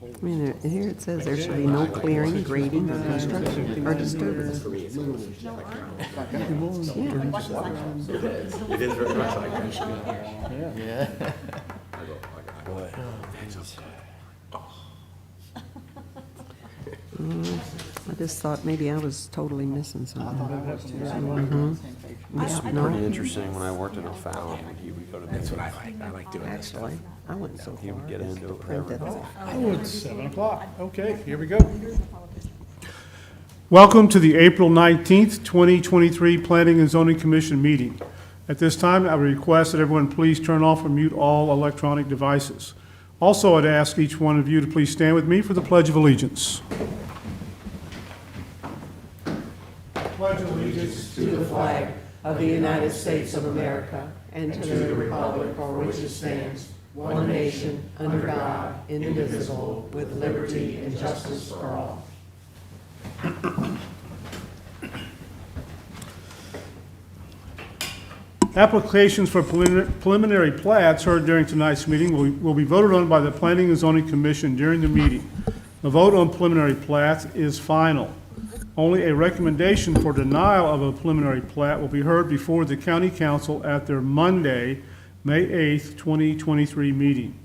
I mean, here it says there shall be no clearing, grading, or construction, or disturbance. For me, it's almost Yeah. like it is very much like that. Yeah. I go, Boy. I just thought maybe I was totally missing something. Used to be No. pretty interesting when I worked in O'Fallon, when he would go to That's what meetings. I like. I like doing that stuff. Actually, I went so He far would get as into to it print it forever. off. Oh, it's 7 o'clock. Okay, here we go. Welcome to the April 19th, 2023 Planning and Zoning Commission meeting. At this time, I would request that everyone please turn off or mute all electronic devices. Also, I'd ask each one of you to please stand with me for the Pledge of Allegiance. Pledge of allegiance To the flag of the United States of America and to the republic for which it stands, one nation, under God, indivisible, with liberty and justice for all. Applications for preliminary plats heard during tonight's meeting will be voted on by the Planning and Zoning Commission during the meeting. The vote on preliminary plats is final. Only a recommendation for denial of a preliminary plat will be heard before the County Council at their Monday, May 8th, 2023 meeting.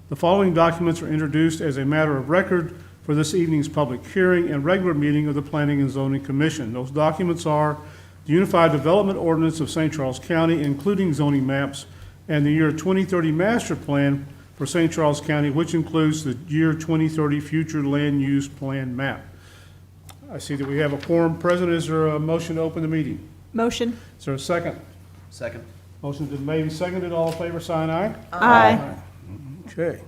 The following documents are introduced as a matter of record for this evening's public hearing and regular meeting of the Planning and Zoning Commission. Those documents are the Unified Development Ordinance of St. Charles County, including zoning maps, and the year 2030 Master Plan for St. Charles County, which includes the year 2030 Future Land Use Plan map. I see that we have a quorum present. Is there a motion to open the meeting? Motion. Is there a second? Second. Motion's been made and seconded. All in favor, sign aye. Aye. Okay.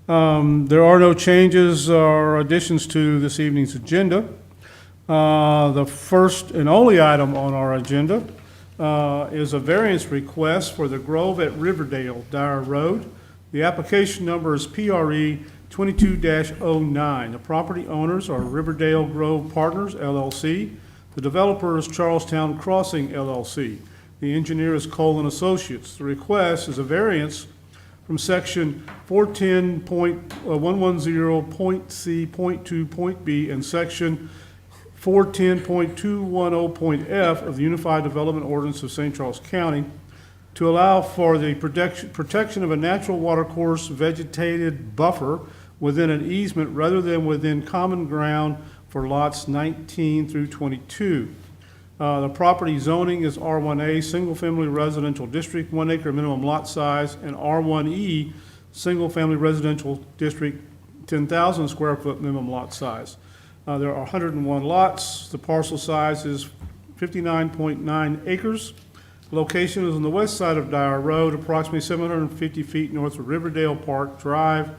There are no changes or additions to this evening's agenda. The first and only item on our agenda is a variance request for the Grove at Riverdale, Dyer Road. The application number is PRE 22-09. The property owners are Riverdale Grove Partners, LLC. The developer is Charlestown Crossing, LLC. The engineer is Cole and Associates. The request is a variance from section 410.110.C.2.B and section 410.210.F of the Unified Development Ordinance of St. Charles County to allow for the protection of a natural watercourse vegetated buffer within an easement rather than within common ground for lots 19 through 22. The property zoning is R1A, single-family residential district, 1 acre minimum lot size, and R1E, single-family residential district, 10,000 square foot minimum lot size. There are 101 lots. The parcel size is 59.9 acres. Location is on the west side of Dyer Road, approximately 750 feet north of Riverdale Park Drive,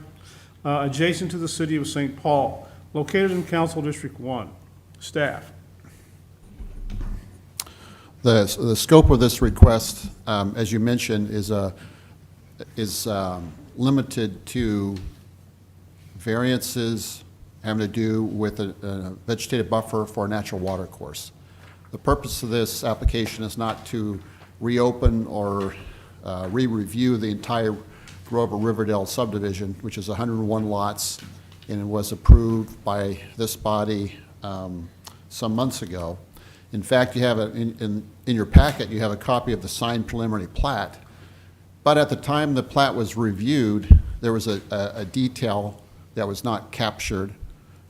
adjacent to the city of St. Paul, located in Council District 1. Staff. The scope of this request, as you mentioned, is limited to variances having to do with a vegetative buffer for a natural water course. The purpose of this application is not to reopen or re-review the entire Grove of Riverdale subdivision, which is 101 lots, and it was approved by this body some months ago. In fact, you have in your packet, you have a copy of the signed preliminary plat. But at the time the plat was reviewed, there was a detail that was not captured,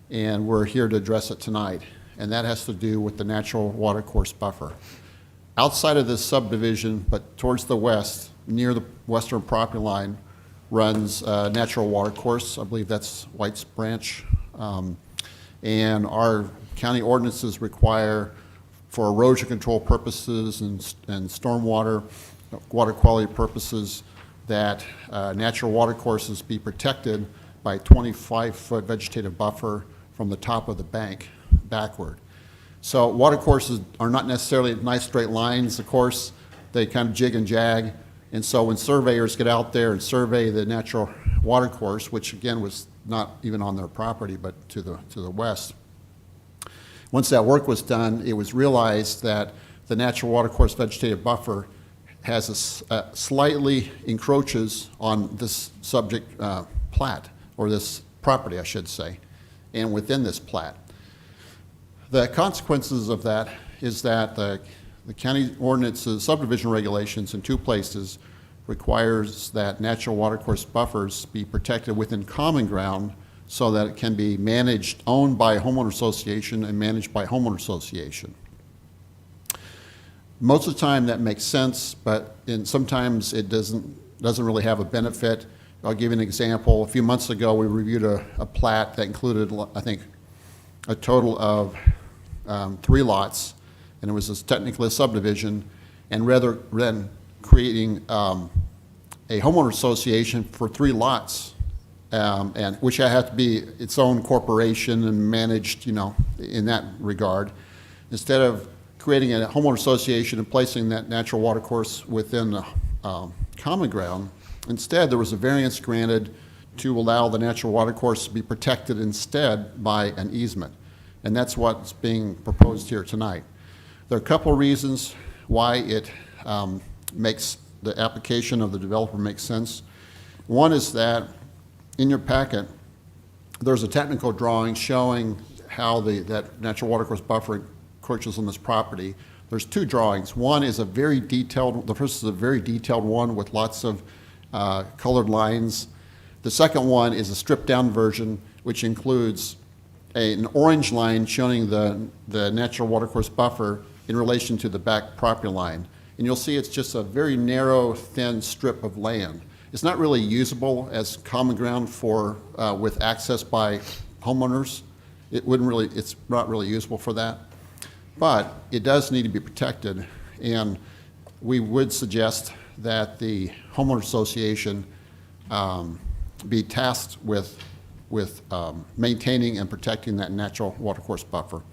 and we're here to address it tonight. And that has to do with the natural watercourse buffer. Outside of this subdivision, but towards the west, near the western property line, runs a natural watercourse. I believe that's White's Branch. And our county ordinances require, for erosion control purposes and stormwater, water quality purposes, that natural watercourses be protected by a 25-foot vegetative buffer from the top of the bank backward. So watercourses are not necessarily nice straight lines, of course. They kind of jig and jag. And so when surveyors get out there and survey the natural watercourse, which again was not even on their property but to the west, once that work was done, it was realized that the natural watercourse vegetative buffer has slightly encroaches on this subject plat or this property, I should say, and within this plat. The consequences of that is that the county ordinances, subdivision regulations in two places requires that natural watercourse buffers be protected within common ground so that it can be managed, owned by a homeowner association and managed by a homeowner association. Most of the time that makes sense, but sometimes it doesn't really have a benefit. I'll give you an example. A few months ago, we reviewed a plat that included, I think, a total of 3 lots, and it was technically a subdivision, and rather than creating a homeowner association for 3 lots, and which had to be its own corporation and managed, in that regard, instead of creating a homeowner association and placing that natural watercourse within the common ground, instead there was a variance granted to allow the natural watercourse to be protected instead by an easement. And that's what's being proposed here tonight. There are a couple of reasons why it makes the application of the developer make sense. One is that in your packet, there's a technical drawing showing how that natural watercourse buffer encroaches on this property. There's 2 drawings. One is the first is a very detailed one with lots of colored lines. The second one is a stripped down version, which includes an orange line showing the natural watercourse buffer in relation to the back property line. And you'll see it's just a very narrow, thin strip of land. It's not really usable as common ground with access by homeowners. It's not really usable for that. But it does need to be protected, and we would suggest that the homeowner association be tasked with maintaining and protecting that natural watercourse buffer.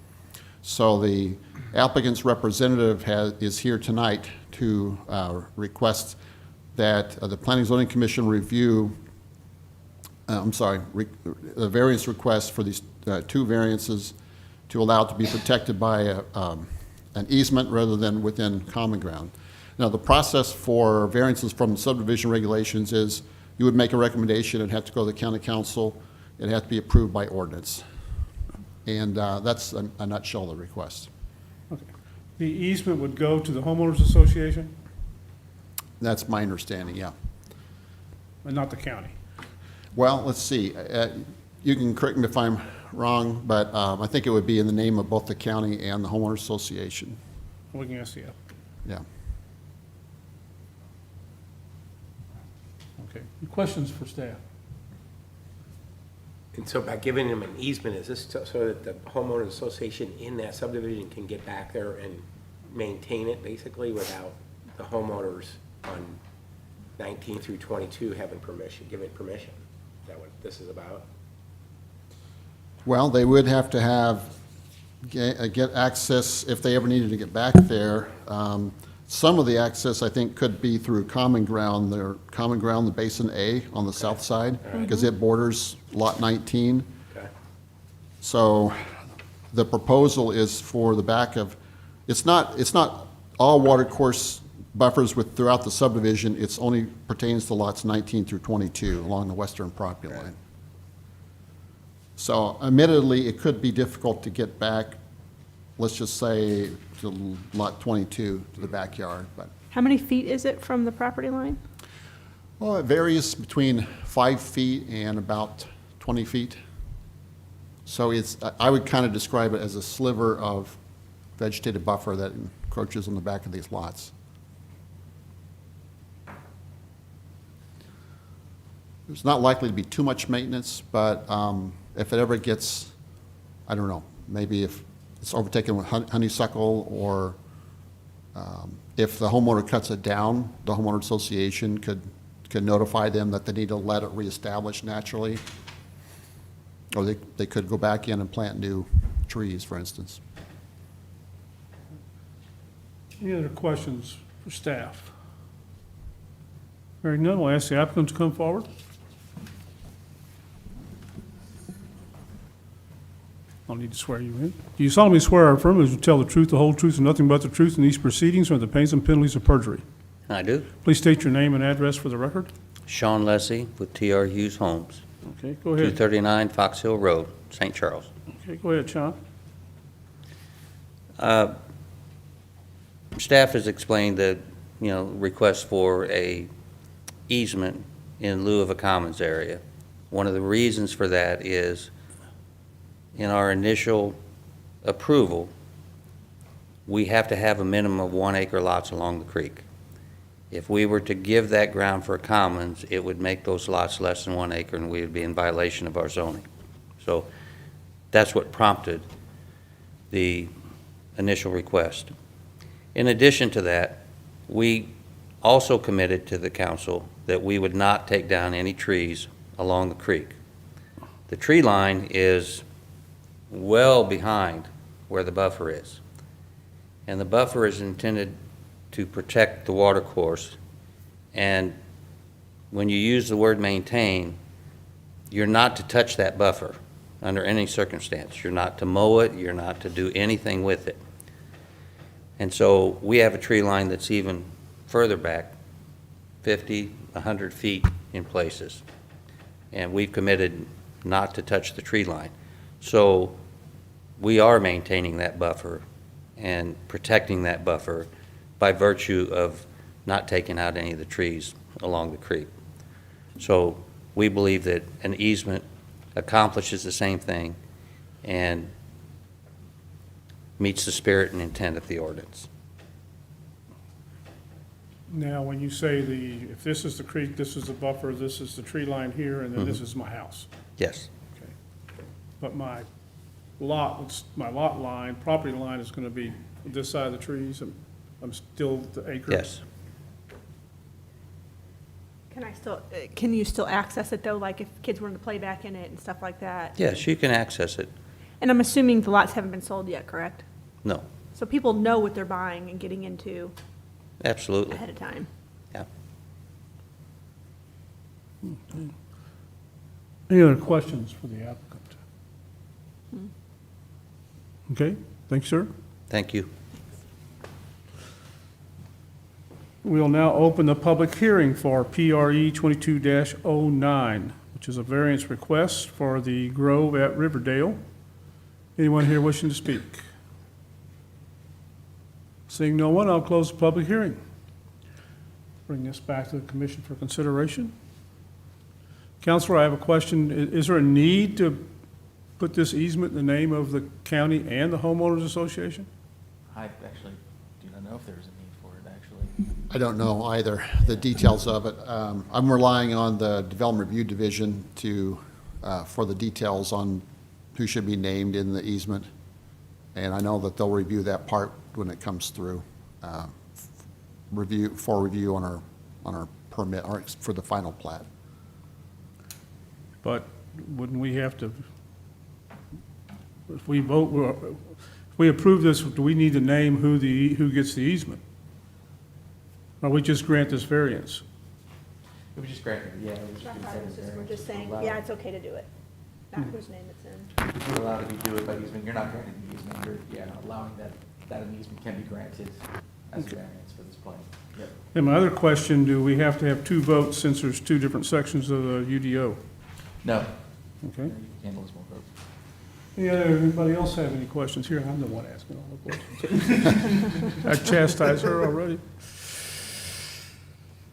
So the applicant's representative is here tonight to request that the Planning and Zoning Commission review, the variance request for these 2 variances to allow it to be protected by an easement rather than within common ground. Now, the process for variances from subdivision regulations is you would make a recommendation, it'd have to go to the county council, it'd have to be approved by ordinance. And that's a nutshell of the request. Okay. The easement would go to the homeowners association That's my understanding, yeah. and not the county? Well, let's see. You can correct me if I'm wrong, but I think it would be in the name of both the county and the homeowners association. We can ask the app. Yeah. Okay. Any questions for staff? And so by giving them an easement, is this so that the homeowners association in that subdivision can get back there and maintain it basically without the homeowners on 19 through 22 having permission, giving permission? Is that what this is about? Well, they would have to get access if they ever needed to get back there. Some of the access, I think, could be through common ground, the Basin A on the south side, because it borders Lot 19. Okay. So the proposal is for the back of, it's not all watercourse buffers throughout the subdivision, it's only pertains to lots 19 through 22 along the western property line. So admittedly, it could be difficult to get back, let's just say, to lot 22, to the backyard, but, How many feet is it from the property line? well, it varies between 5 feet and about 20 feet. So I would kind of describe it as a sliver of vegetated buffer that encroaches on the back of these lots. There's not likely to be too much maintenance, but if it ever gets, I don't know, maybe if it's overtaken with honeysuckle, or if the homeowner cuts it down, the homeowner association could notify them that they need to let it reestablish naturally. Or they could go back in and plant new trees, for instance. Any other questions for staff? Hearing none, we'll ask the applicant to come forward. I'll need to swear you in. Do you solemnly swear or affirm that you tell the truth, the whole truth, and nothing but the truth in these proceedings, or the pains and penalties of perjury? I do. Please state your name and address for the record. Sean Lessie with TR Hughes Homes. Okay, go ahead. 239 Fox Hill Road, St. Charles. Okay, go ahead, Sean. Staff has explained that, request for a easement in lieu of a commons area. One of the reasons for that is in our initial approval, we have to have a minimum of 1 acre lots along the creek. If we were to give that ground for a commons, it would make those lots less than 1 acre, and we would be in violation of our zoning. So that's what prompted the initial request. In addition to that, we also committed to the council that we would not take down any trees along the creek. The tree line is well behind where the buffer is. And the buffer is intended to protect the water course. And when you use the word maintain, you're not to touch that buffer under any circumstance. You're not to mow it, you're not to do anything with it. And so we have a tree line that's even further back, 50, 100 feet in places. And we've committed not to touch the tree line. So we are maintaining that buffer and protecting that buffer by virtue of not taking out any of the trees along the creek. So we believe that an easement accomplishes the same thing and meets the spirit and intent of the ordinance. Now, when you say if this is the creek, this is the buffer, this is the tree line here, and then this is my house. Yes, Okay. But my lot line, property line is gonna be this side of the trees, I'm still the acre? yes. Can you still access it though, like if kids wanted to play back in it and stuff like that? Yes, you can access it. And I'm assuming the lots haven't been sold yet, correct? No, So people know what they're buying and getting into absolutely. ahead of time. Yeah. Any other questions for the applicant? Okay, thanks, sir. Thank you. We'll now open the public hearing for PRE 22-09, which is a variance request for the Grove at Riverdale. Anyone here wishing to speak? Seeing no one, I'll close the public hearing. Bring this back to the commission for consideration. Counselor, I have a question. Is there a need to put this easement in the name of the county and the homeowners association? I actually do not know if there's a need for it, actually. I don't know either, the details of it. I'm relying on the Development Review Division for the details on who should be named in the easement. And I know that they'll review that part when it comes through, review on our permit, or for the final plat. But wouldn't we have to, if we vote, if we approve this, do we need to name who gets the easement? Or we just grant this variance? It was just granted, yeah. It was We're just saying, allowed- yeah, it's okay to do it, not whose name it's in. You're allowed to do it by easement, you're not granting the easement, you're allowing that an easement can be granted as a variance for this plan. Yep. And my other question, do we have to have two votes since there's two different sections of the UDO? No, Okay? you can handle this one vote. Anybody else have any questions here? I'm the one asking all the questions. I chastised her already.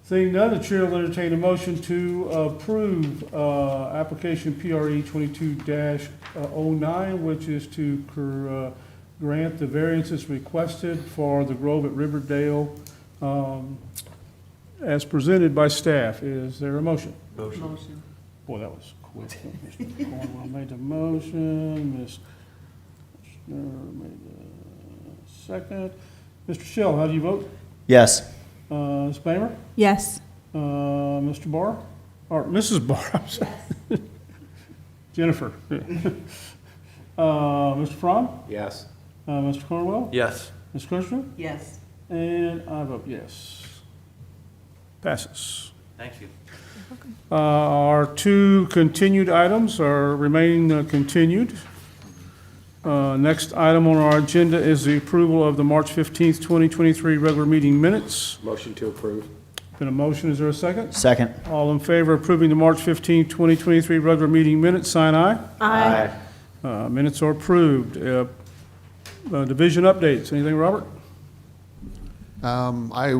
Seeing none, the chair will entertain a motion to approve application PRE 22-09, which is to grant the variances requested for the Grove at Riverdale as presented by staff. Is there a motion? Motion. Boy, that was quick. Mr. Cornwell made the motion, Ms. Schnur made the second. Mr. Shell, how do you vote? Yes. Ms. Bamer? Yes. Mr. Barr? Or Mrs. Barr, I'm sorry. Jennifer? Mr. Fromm? Yes. Mr. Cornwell? Yes. Ms. Kirschner? Yes. And I vote yes. Passes. Thank you. Our two continued items are remaining continued. Next item on our agenda is the approval of the March 15th, 2023 regular meeting minutes. Motion to approve. Been a motion, is there a second? Second. All in favor of approving the March 15, 2023 regular meeting minutes, sign aye. Aye. Minutes are approved. Division updates, anything, Robert? I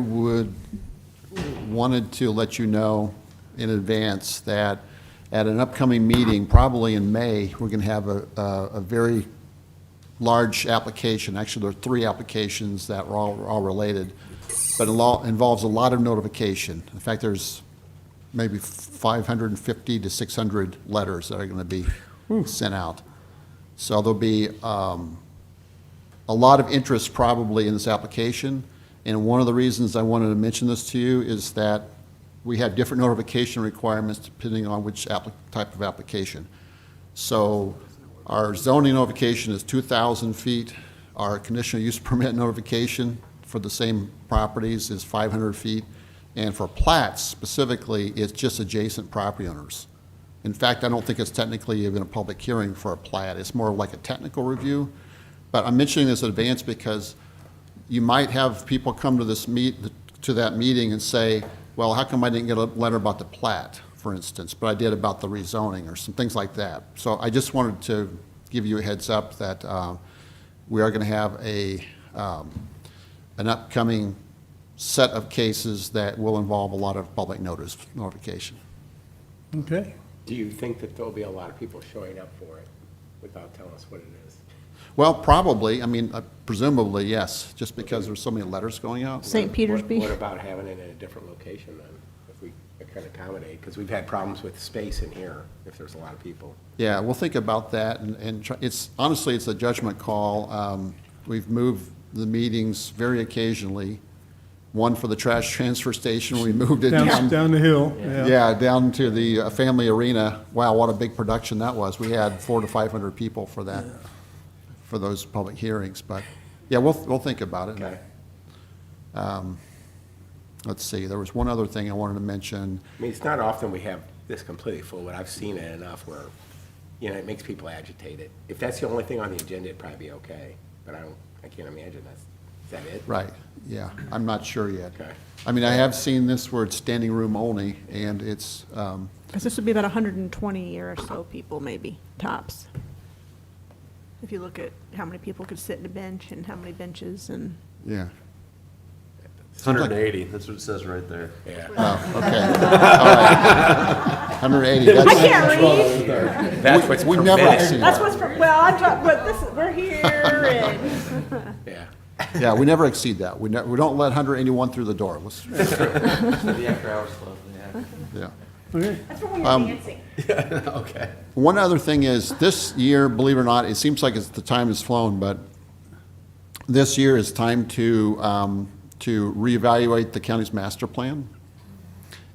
wanted to let you know in advance that at an upcoming meeting, probably in May, we're going to have a very large application. Actually, there are 3 applications that are all related, but involves a lot of notification. In fact, there's maybe 550 to 600 letters that are going to be sent out. So there'll be a lot of interest probably in this application. And one of the reasons I wanted to mention this to you is that we have different notification requirements depending on which type of application. So our zoning notification is 2,000 feet. Our conditional use permit notification for the same properties is 500 feet. And for plats specifically, it's just adjacent property owners. In fact, I don't think it's technically even a public hearing for a plat. It's more like a technical review. But I'm mentioning this in advance because you might have people come to that meeting and say, well, how come I didn't get a letter about the plat, for instance, but I did about the rezoning or some things like that. So I just wanted to give you a heads up that we are going to have an upcoming set of cases that will involve a lot of public notification. Okay. Do you think that there'll be a lot of people showing up for it without telling us what it is? Well, probably, I mean, presumably, yes, just because there's so many letters going out. St. Petersburg. What about having it in a different location then, if we can accommodate? Because we've had problems with space in here if there's a lot of people. Yeah, we'll think about that, and it's, honestly, it's a judgment call. We've moved the meetings very occasionally. One for the trash transfer station, we moved it Down the hill, Yeah, down to the family arena. Wow, what a big production that was. We had 400 to 500 people for that, for those public hearings. But yeah, we'll think about it. Okay. Let's see. There was one other thing I wanted to mention. I mean, it's not often we have this completely full, but I've seen it enough where, you know, it makes people agitated. If that's the only thing on the agenda, it'd probably be okay. But I can't imagine is that it? Right. Yeah, I'm not sure yet. Okay. I mean, I have seen this where it's standing room only, and it's. Because this would be about 120 or so people, maybe, tops. If you look at how many people could sit in a bench and how many benches and. Yeah. It's 180, that's what it says right there. Yeah. Oh, okay. All right. 180. I can't read. That's what's We've never permitted. seen That's that. what's, well, I'm talking, but this, we're here and. Yeah. Yeah, we never exceed that. We don't let 181 through the door. So the after hours club, yeah. Yeah. Okay. That's for when you're dancing. Okay. One other thing is, this year, believe it or not, it seems like the time has flown, but this year is time to reevaluate the county's master plan.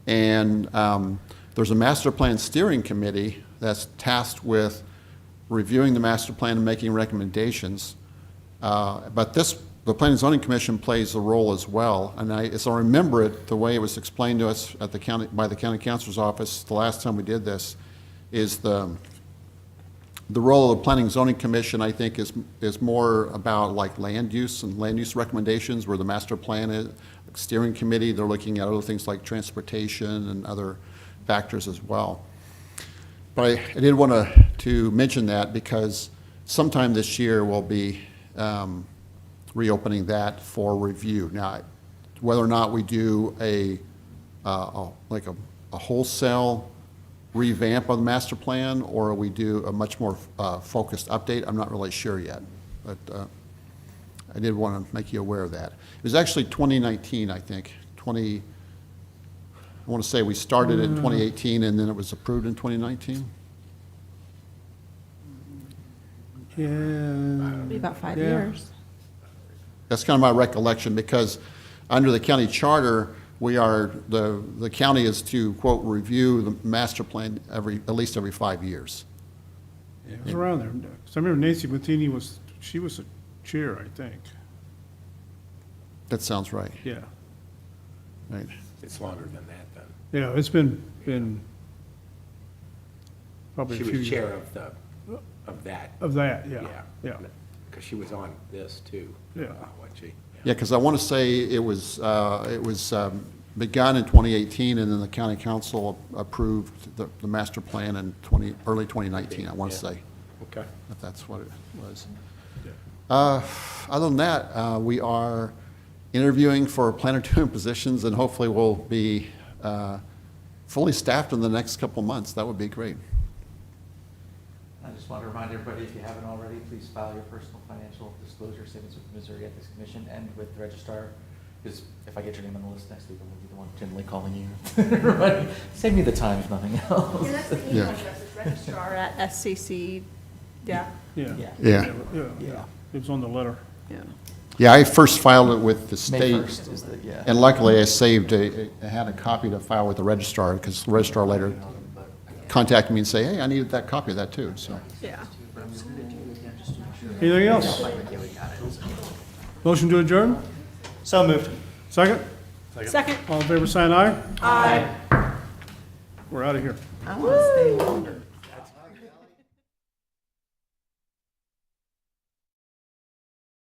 And there's a master plan steering committee that's tasked with reviewing the master plan and making recommendations. But the Planning and Zoning Commission plays a role as well. And as I remember it, the way it was explained to us at by the county councilor's office the last time we did this, is the role of the Planning and Zoning Commission, I think, is more about like land use and land use recommendations, where the master plan is, steering committee, they're looking at other things like transportation and other factors as well. But I did want to mention that because sometime this year we'll be reopening that for review. Now, whether or not we do a wholesale revamp of the master plan, or we do a much more focused update, I'm not really sure yet. But I did want to make you aware of that. It was actually 2019, I think. I want to say we started in 2018 and then it was approved in 2019. Yeah. Be about 5 Yeah. years. That's kind of my recollection, because under the county charter, the county is to, quote, review the master plan at least every 5 years. Yeah, it was around there. So I remember Nancy Matheny she was a chair, I think. That sounds right. Yeah. Right. It's longer than that then. Yeah, it's been probably a She few was years. chair of that. Of that, yeah, yeah. Because she was on this too. Yeah. Wasn't she? Yeah, because I want to say it was begun in 2018, and then the county council approved the master plan in early 2019, I want to say, Okay. if that's what it was. Other than that, we are interviewing for planetarium positions, and hopefully we'll be fully staffed in the next couple of months. That would be great. I just want to remind everybody, if you haven't already, please file your personal financial disclosure statements with the Missouri Ethics Commission and with the registrar, because if I get your name on the list next week, I'm going to be the one generally calling you. Everybody, save me the time, if nothing else. Yeah, that's the Yeah. email address, it's registrar at SCC, yeah, Yeah, Yeah. Yeah. yeah. It was on the letter. yeah. Yeah, I first filed it with the May state. 1st is the, yeah. And luckily, I had a copy to file with the registrar, because the registrar later contacted me and say, hey, I needed that copy of that too, so. Yeah. Anything else? Motion to adjourn? So moved. Second? Second. All in favor, saying aye? Aye. We're out of here. I want to stay longer.